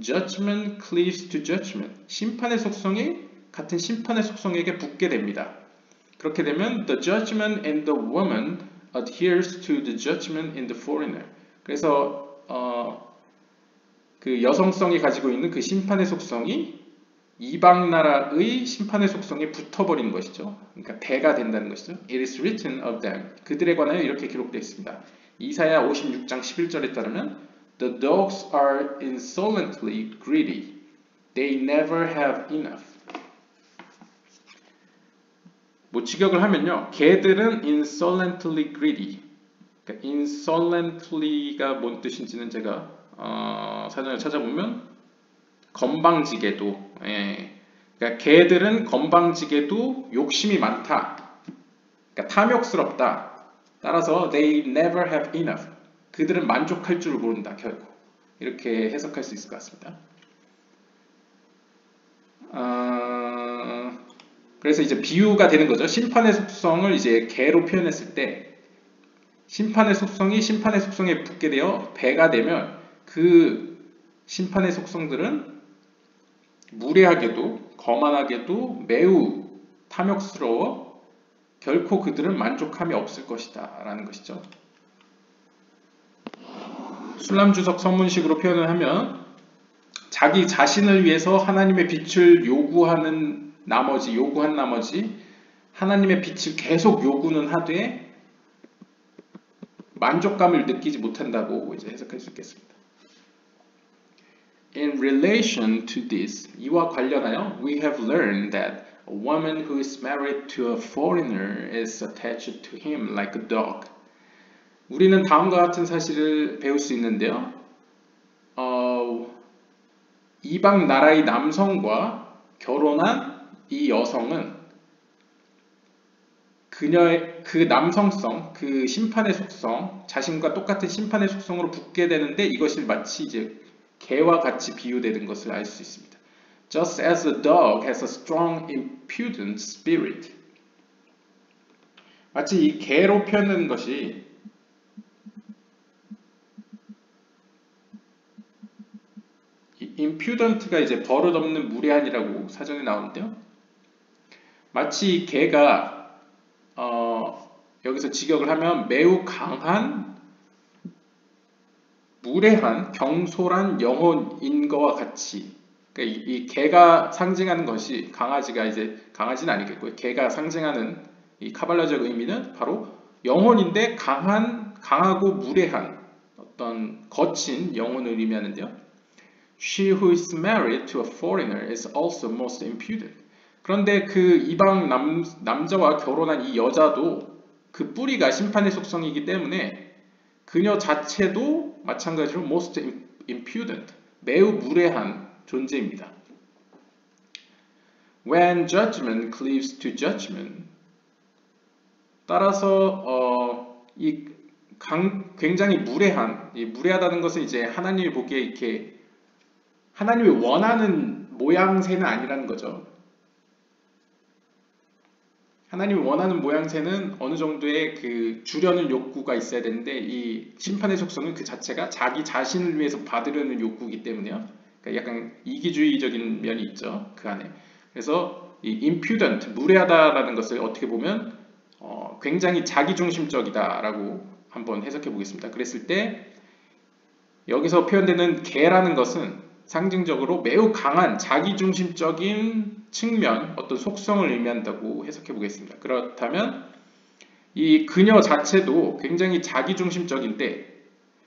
judgment cleaves to judgment. 심판의 속성이 같은 심판의 속성에게 붙게 됩니다. 그렇게 되면 the judgment in the woman adheres to the judgment in the foreigner. 그래서 그 여성성이 가지고 있는 그 심판의 속성이 이방 나라의 심판의 속성에 붙어버리는 것이죠. 그러니까 배가 된다는 것이죠. It is written of them. 그들에 관하여 이렇게 기록되어 있습니다. 이사야 56장 11절에 따르면 The dogs are insolently greedy. They never have enough. 뭐 직역을 하면요, 개들은 insolently greedy. 그러니까 insolently가 뭔 뜻인지는 제가 사전에 찾아보면 건방지게도, 그러니까 개들은 건방지게도 욕심이 많다. 그러니까 탐욕스럽다. 따라서 they never have enough. 그들은 만족할 줄 모른다, 결코. 이렇게 해석할 수 있을 것 같습니다. 그래서 이제 비유가 되는 거죠. 심판의 속성을 이제 개로 표현했을 때 심판의 속성이 심판의 속성에 붙게 되어 배가 되면 그 심판의 속성들은 무례하게도 거만하게도 매우 탐욕스러워 결코 그들은 만족함이 없을 것이다 라는 것이죠. 술람주석 서문식으로 표현을 하면 자기 자신을 위해서 하나님의 빛을 요구한 나머지 하나님의 빛을 계속 요구는 하되 만족감을 느끼지 못한다고 이제 해석할 수 있겠습니다. In relation to this, 이와 관련하여 we have learned that a woman who is married to a foreigner is attached to him like a dog. 우리는 다음과 같은 사실을 배울 수 있는데요. 이방 나라의 남성과 결혼한 이 여성은 그녀의 그 남성성, 그 심판의 속성, 자신과 똑같은 심판의 속성으로 붙게 되는데 이것이 마치 이제 개와 같이 비유되는 것을 알 수 있습니다. Just as a dog has a strong impudent spirit. 마치 이 개로 표현하는 것이 impudent가 이제 버릇없는 무례한이라고 사전에 나오는데요. 마치 이 개가 여기서 직역을 하면 매우 강한, 무례한, 경솔한 영혼인 것과 같이, 그러니까 이 개가 상징하는 것이 강아지가 이제 강아지는 아니겠고요. 개가 상징하는 이 카발라적 의미는 바로 영혼인데 강하고 무례한 어떤 거친 영혼을 의미하는데요. She who is married to a foreigner is also most impudent. 그런데 그 이방 남자와 결혼한 이 여자도 그 뿌리가 심판의 속성이기 때문에 그녀 자체도 마찬가지로 most impudent, 매우 무례한 존재입니다. When judgment cleaves to judgment, 따라서 굉장히 무례하다는 것은 이제 하나님이 보기에 이렇게 하나님이 원하는 모양새는 아니라는 거죠. 하나님이 원하는 모양새는 어느 정도의 그 주려는 욕구가 있어야 되는데 이 심판의 속성은 그 자체가 자기 자신을 위해서 받으려는 욕구이기 때문에요. 그러니까 약간 이기주의적인 면이 있죠. 그 안에. 그래서 이 impudent, 무례하다라는 것을 어떻게 보면 굉장히 자기중심적이다라고 한번 해석해 보겠습니다. 그랬을 때 여기서 표현되는 개라는 것은 상징적으로 매우 강한 자기중심적인 측면, 어떤 속성을 의미한다고 해석해 보겠습니다. 그렇다면 이 그녀 자체도 굉장히 자기중심적인데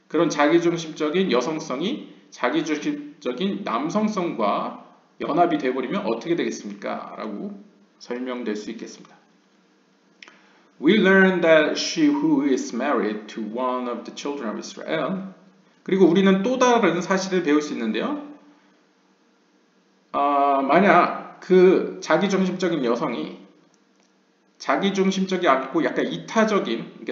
그런 자기중심적인 여성성이 자기중심적인 남성성과 연합이 되어버리면 어떻게 되겠습니까? 라고 설명될 수 있겠습니다. We learn that she who is married to one of the children of Israel. 그리고 우리는 또 다른 사실을 배울 수 있는데요. 만약 그 자기중심적인 여성이 자기중심적이 않고 약간 이타적인,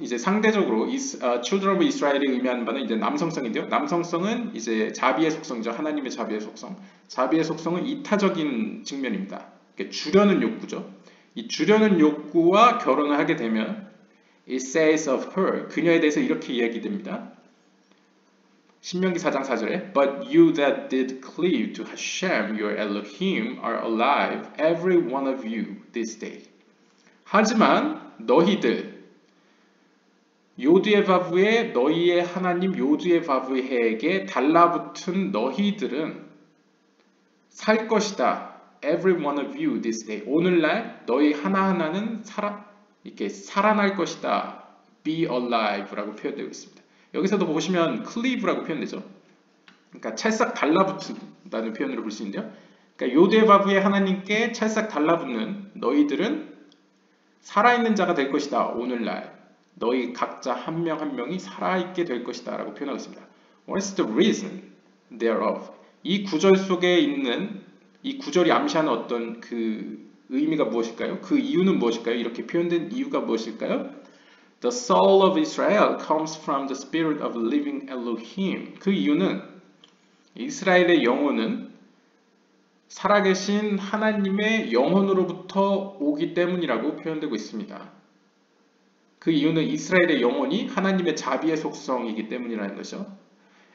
이제 상대적으로 Children of Israel이 의미하는 바는 이제 남성성인데요. 남성성은 이제 자비의 속성이죠. 하나님의 자비의 속성. 자비의 속성은 이타적인 측면입니다. 주려는 욕구죠. 이 주려는 욕구와 결혼을 하게 되면 It says of her, 그녀에 대해서 이렇게 이야기됩니다. 신명기 4장 4절에 But you that did cleave to Hashem your Elohim are alive, every one of you, this day. 하지만 너희들 요드에바브의 너희의 하나님 요드에바브에게 달라붙은 너희들은 살 것이다. Every one of you this day. 오늘날 너희 하나하나는 이렇게 살아날 것이다. Be alive라고 표현되고 있습니다. 여기서도 보시면 cleave라고 표현되죠. 그러니까 찰싹 달라붙는다는 표현으로 볼 수 있는데요. 그러니까 요드에바브의 하나님께 찰싹 달라붙는 너희들은 살아있는 자가 될 것이다. 오늘날 너희 각자 한 명 한 명이 살아있게 될 것이다 라고 표현하고 있습니다. What's the reason thereof? 이 구절 속에 있는 이 구절이 암시하는 어떤 그 의미가 무엇일까요? 그 이유는 무엇일까요? 이렇게 표현된 이유가 무엇일까요? The soul of Israel comes from the spirit of living Elohim. 그 이유는 이스라엘의 영혼은 살아계신 하나님의 영혼으로부터 오기 때문이라고 표현되고 있습니다. 그 이유는 이스라엘의 영혼이 하나님의 자비의 속성이기 때문이라는 것이죠.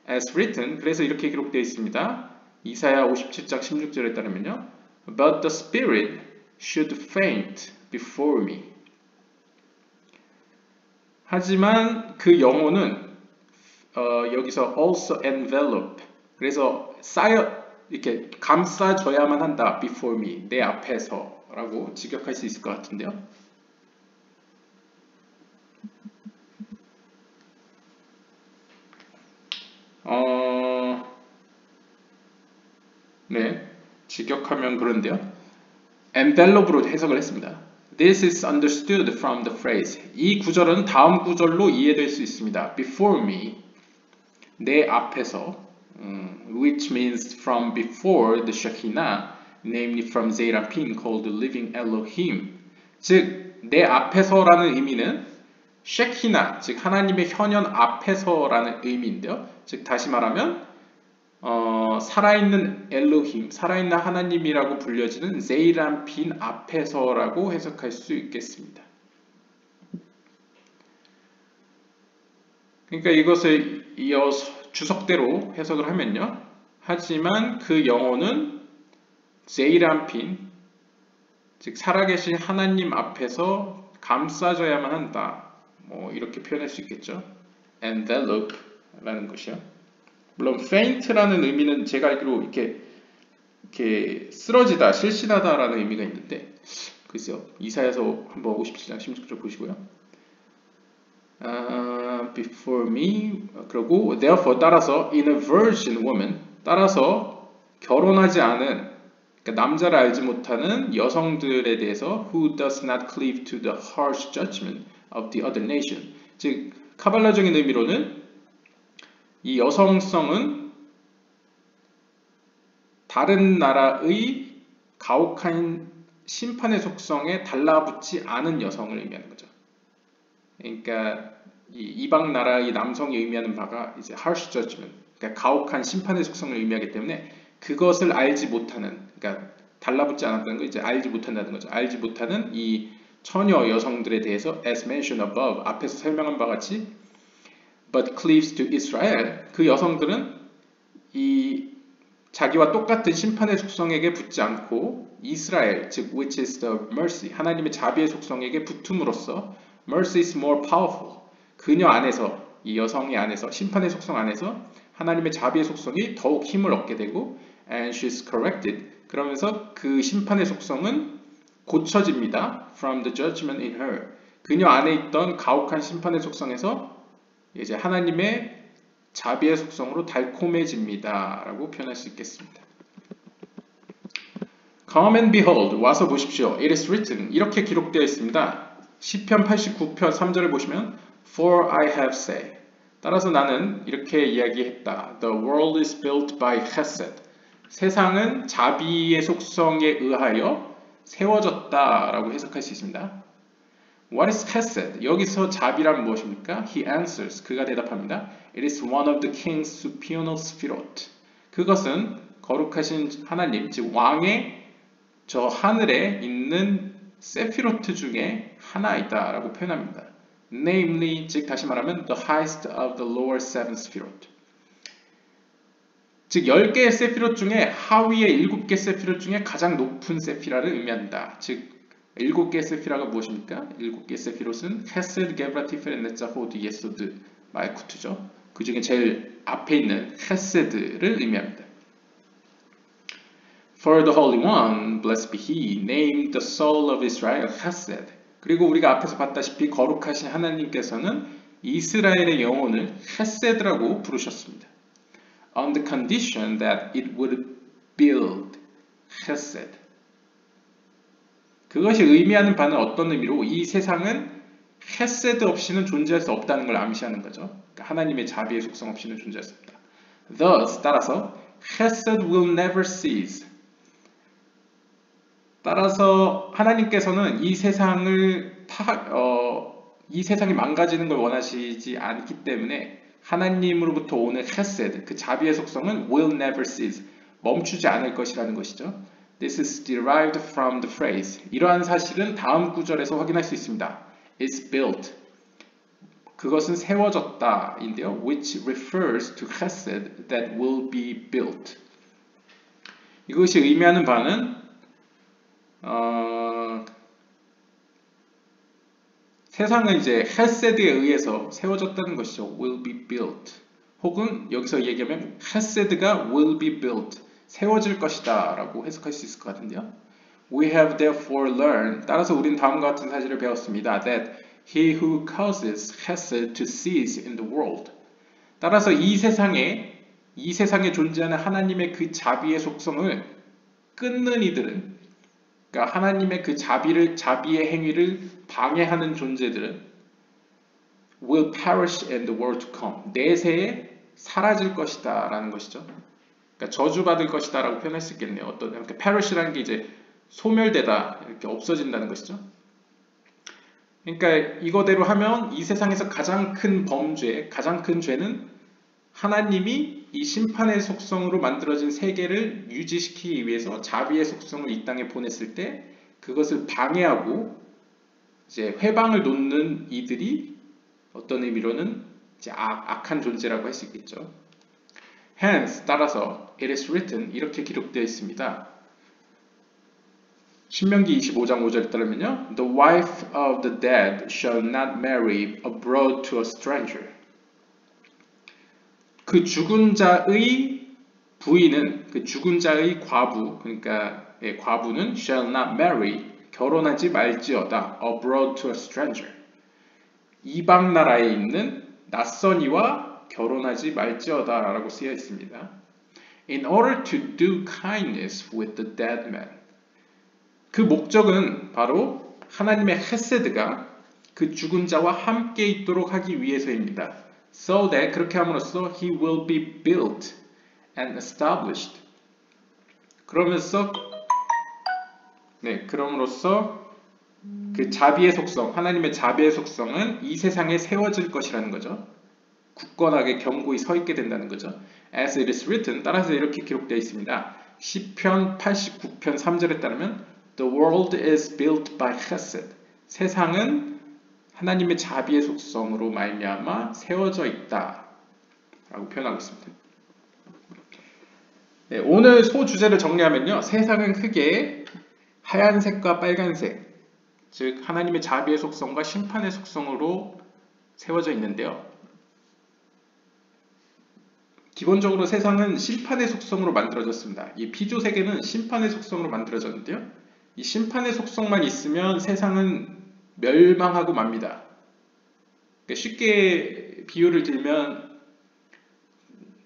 As written, 그래서 이렇게 기록되어 있습니다. 이사야 57장 16절에 따르면요. But the spirit should faint before me. 하지만 그 영혼은 여기서 also envelop, 그래서 이렇게 감싸줘야만 한다. before me, 내 앞에서 라고 직역할 수 있을 것 같은데요. 네, 직역하면 그런데요. envelope로 해석을 했습니다. This is understood from the phrase. 이 구절은 다음 구절로 이해될 수 있습니다. Before me, 내 앞에서, which means from before the Shekinah, namely from Zeirapin called the living Elohim. 즉, 내 앞에서라는 의미는 셰키나, 즉 하나님의 현현 앞에서라는 의미인데요. 즉 다시 말하면 살아있는 엘로힘, 살아있는 하나님이라고 불려지는 제이람핀 앞에서라고 해석할 수 있겠습니다. 그러니까 이것을 이어서 주석대로 해석을 하면요. 하지만 그 영혼은 제이람핀, 즉 살아계신 하나님 앞에서 감싸져야만 한다. 뭐 이렇게 표현할 수 있겠죠. envelope라는 것이요. 물론 faint라는 의미는 제가 알기로 이렇게 쓰러지다, 실신하다라는 의미가 있는데 글쎄요. 이사야서 한번 57장 16절 보시고요. before me 그리고 therefore 따라서 in a virgin woman 따라서 결혼하지 않은 그러니까 남자를 알지 못하는 여성들에 대해서 who does not cleave to the harsh judgment of the other nation 즉 카발라적인 의미로는 이 여성성은 다른 나라의 가혹한 심판의 속성에 달라붙지 않은 여성을 의미하는 거죠. 그러니까 이 이방 나라의 남성이 의미하는 바가 이제 harsh judgment, 그러니까 가혹한 심판의 속성을 의미하기 때문에 그것을 알지 못하는, 그러니까 달라붙지 않았다는 거 이제 알지 못한다는 거죠. 알지 못하는 이 처녀 여성들에 대해서 as mentioned above 앞에서 설명한 바와 같이 but cleaves to Israel 그 여성들은 이 자기와 똑같은 심판의 속성에게 붙지 않고 이스라엘 즉 which is the mercy 하나님의 자비의 속성에게 붙음으로써 mercy is more powerful 그녀 안에서 이 여성의 안에서 심판의 속성 안에서 하나님의 자비의 속성이 더욱 힘을 얻게 되고 and she's corrected 그러면서 그 심판의 속성은 고쳐집니다 from the judgment in her 그녀 안에 있던 가혹한 심판의 속성에서 이제 하나님의 자비의 속성으로 달콤해집니다 라고 표현할 수 있겠습니다. Come and behold 와서 보십시오. It is written 이렇게 기록되어 있습니다. 시편 89편 3절을 보시면 For I have said 따라서 나는 이렇게 이야기했다. The world is built by chesed 세상은 자비의 속성에 의하여 세워졌다 라고 해석할 수 있습니다. What is chesed? 여기서 자비란 무엇입니까? He answers. 그가 대답합니다. It is one of the king's supernal sphirot. 그것은 거룩하신 하나님, 즉 왕의 저 하늘에 있는 세피로트 중에 하나이다 라고 표현합니다. Namely, 즉 다시 말하면 the highest of the lower seven sphirot. 즉 10개의 세피롯 중에 하위의 7개 세피롯 중에 가장 높은 세피라를 의미한다. 즉 7개의 세피라가 무엇입니까? 7개의 세피롯은 헤세드, 게브라, 티페렛, 네자호드, 예소드, 말쿠트죠. 그 중에 제일 앞에 있는 헤세드를 의미합니다. For the Holy One, blessed be He, named the soul of Israel Hesed. 그리고 우리가 앞에서 봤다시피 거룩하신 하나님께서는 이스라엘의 영혼을 헤세드라고 부르셨습니다. On the condition that it would build Hesed. 그것이 의미하는 바는 어떤 의미로 이 세상은 헤세드 없이는 존재할 수 없다는 걸 암시하는 거죠. 그러니까 하나님의 자비의 속성 없이는 존재할 수 없다. Thus, 따라서 헤세드 will never cease. 따라서 하나님께서는 이 세상을 이 세상이 망가지는 걸 원하시지 않기 때문에 하나님으로부터 오는 헤세드, 그 자비의 속성은 will never cease, 멈추지 않을 것이라는 것이죠. This is derived from the phrase. 이러한 사실은 다음 구절에서 확인할 수 있습니다. It's built. 그것은 세워졌다 인데요. Which refers to chesed that will be built. 이것이 의미하는 바는 세상은 이제 헤세드에 의해서 세워졌다는 것이죠. Will be built. 혹은 여기서 얘기하면 헤세드가 will be built. 세워질 것이다 라고 해석할 수 있을 것 같은데요. We have therefore learned 따라서 우리는 다음과 같은 사실을 배웠습니다. That he who causes chesed to cease in the world 따라서 이 세상에 존재하는 하나님의 그 자비의 속성을 끊는 이들은 그러니까 하나님의 그 자비의 행위를 방해하는 존재들은 will perish in the world to come 내세에 사라질 것이다 라는 것이죠. 그러니까 저주받을 것이다 라고 표현할 수 있겠네요. 어떤 이렇게 perish라는 게 이제 소멸되다 이렇게 없어진다는 것이죠. 그러니까 이거대로 하면 이 세상에서 가장 큰 범죄, 가장 큰 죄는 하나님이 이 심판의 속성으로 만들어진 세계를 유지시키기 위해서 자비의 속성을 이 땅에 보냈을 때 그것을 방해하고 이제 회방을 놓는 이들이 어떤 의미로는 이제 악한 존재라고 할 수 있겠죠. Hence, 따라서 it is written 이렇게 기록되어 있습니다. 신명기 25장 5절에 따르면요. The wife of the dead shall not marry abroad to a stranger. 그 죽은 자의 부인은 그 죽은 자의 과부 그러니까 과부는 shall not marry 결혼하지 말지어다 abroad to a stranger 이방 나라에 있는 낯선 이와 결혼하지 말지어다 라고 쓰여 있습니다. In order to do kindness with the dead man 그 목적은 바로 하나님의 헤세드가 그 죽은 자와 함께 있도록 하기 위해서입니다. So that 그렇게 함으로써 he will be built and established. 그러므로써 그 자비의 속성, 하나님의 자비의 속성은 이 세상에 세워질 것이라는 거죠. 굳건하게 견고히 서 있게 된다는 거죠. As it is written, 따라서 이렇게 기록되어 있습니다. 시편 89편 3절에 따르면 The world is built by chesed. 세상은 하나님의 자비의 속성으로 말미암아 세워져 있다 라고 표현하고 있습니다. 네, 오늘 소주제를 정리하면요. 세상은 크게 하얀색과 빨간색 즉 하나님의 자비의 속성과 심판의 속성으로 세워져 있는데요. 기본적으로 세상은 심판의 속성으로 만들어졌습니다. 이 피조세계는 심판의 속성으로 만들어졌는데요. 이 심판의 속성만 있으면 세상은 멸망하고 맙니다. 그러니까 쉽게 비유를 들면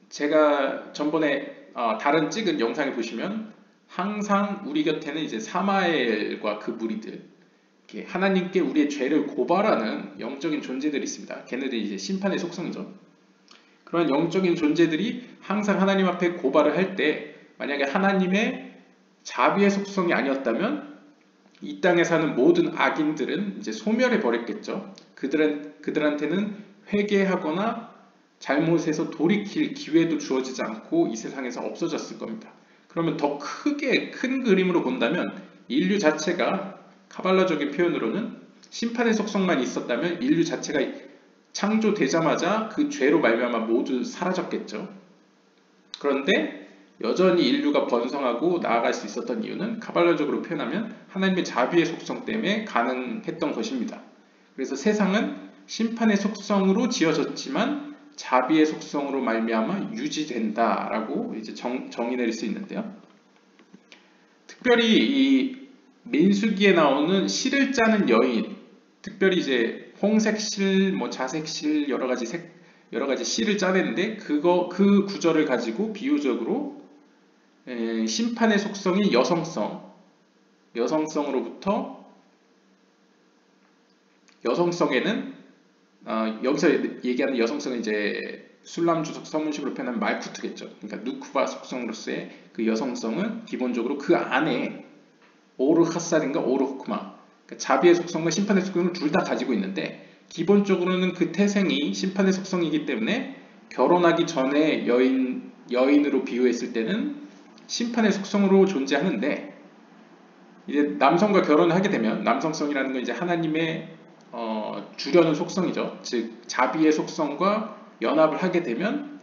제가 전번에 다른 찍은 영상에 보시면 항상 우리 곁에는 이제 사마엘과 그 무리들 하나님께 우리의 죄를 고발하는 영적인 존재들이 있습니다. 걔네들이 이제 심판의 속성이죠. 그런 영적인 존재들이 항상 하나님 앞에 고발을 할 때 만약에 하나님의 자비의 속성이 아니었다면 이 땅에 사는 모든 악인들은 이제 소멸해 버렸겠죠. 그들한테는 회개하거나 잘못해서 돌이킬 기회도 주어지지 않고 이 세상에서 없어졌을 겁니다. 그러면 더 크게 큰 그림으로 본다면 인류 자체가 카발라적인 표현으로는 심판의 속성만 있었다면 인류 자체가 창조되자마자 그 죄로 말미암아 모두 사라졌겠죠. 그런데 여전히 인류가 번성하고 나아갈 수 있었던 이유는 카발라적으로 표현하면 하나님의 자비의 속성 때문에 가능했던 것입니다. 그래서 세상은 심판의 속성으로 지어졌지만 자비의 속성으로 말미암아 유지된다라고 이제 정의 내릴 수 있는데요. 특별히 이 민수기에 나오는 실을 짜는 여인, 특별히 이제 홍색실, 자색실 여러 가지 실을 짜내는데 그 구절을 가지고 비유적으로 심판의 속성인 여성성으로부터 여성성에는 여기서 얘기하는 여성성은 이제 술람주석 서문식으로 표현하면 말쿠트겠죠. 그러니까 누크바 속성으로서의 그 여성성은 기본적으로 그 안에 오르하살인가 오르후크마 그러니까 자비의 속성과 심판의 속성을 둘 다 가지고 있는데 기본적으로는 그 태생이 심판의 속성이기 때문에 결혼하기 전에 여인으로 비유했을 때는 심판의 속성으로 존재하는데 이제 남성과 결혼을 하게 되면 남성성이라는 건 이제 하나님의 주려는 속성이죠. 즉 자비의 속성과 연합을 하게 되면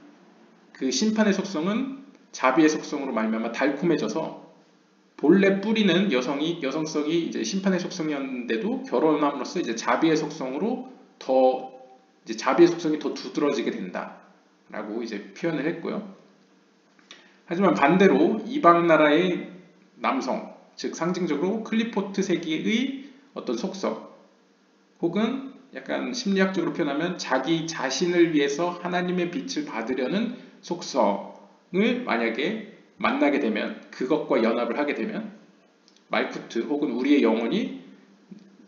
그 심판의 속성은 자비의 속성으로 말미암아 달콤해져서 본래 뿌리는 여성성이 이제 심판의 속성이었는데도 결혼함으로써 이제 자비의 속성으로 이제 자비의 속성이 더 두드러지게 된다라고 이제 표현을 했고요. 하지만 반대로 이방 나라의 남성, 즉 상징적으로 클리포트 세기의 어떤 속성, 혹은 약간 심리학적으로 표현하면 자기 자신을 위해서 하나님의 빛을 받으려는 속성을 만약에 만나게 되면 그것과 연합을 하게 되면 말쿠트 혹은 우리의 영혼이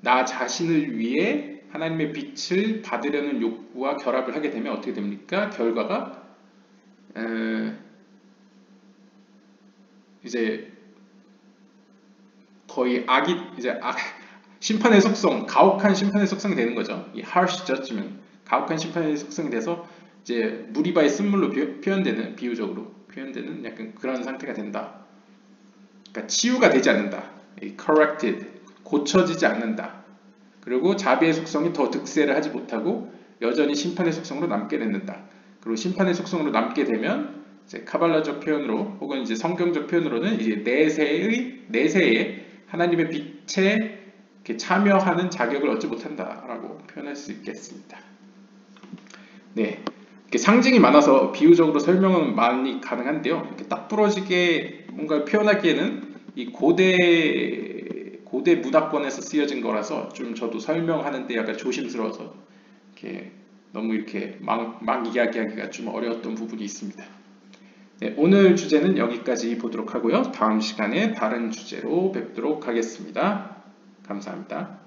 나 자신을 위해 하나님의 빛을 받으려는 욕구와 결합을 하게 되면 어떻게 됩니까? 결과가 이제 거의 심판의 속성, 가혹한 심판의 속성이 되는 거죠. 이 harsh judgment, 가혹한 심판의 속성이 돼서 이제 무리바의 쓴물로 표현되는, 비유적으로 표현되는 약간 그런 상태가 된다. 그러니까 치유가 되지 않는다. corrected, 고쳐지지 않는다. 그리고 자비의 속성이 더 득세를 하지 못하고 여전히 심판의 속성으로 남게 된다. 그리고 심판의 속성으로 남게 되면 이제 카발라적 표현으로 혹은 이제 성경적 표현으로는 이제 내세에 하나님의 빛에 이렇게 참여하는 자격을 얻지 못한다라고 표현할 수 있겠습니다. 네, 이렇게 상징이 많아서 비유적으로 설명은 많이 가능한데요. 이렇게 딱 부러지게 뭔가 표현하기에는 이 고대 문화권에서 쓰여진 거라서 좀 저도 설명하는데 약간 조심스러워서 이렇게 너무 이렇게 막 이야기하기가 좀 어려웠던 부분이 있습니다. 네, 오늘 주제는 여기까지 보도록 하고요. 다음 시간에 다른 주제로 뵙도록 하겠습니다. 감사합니다.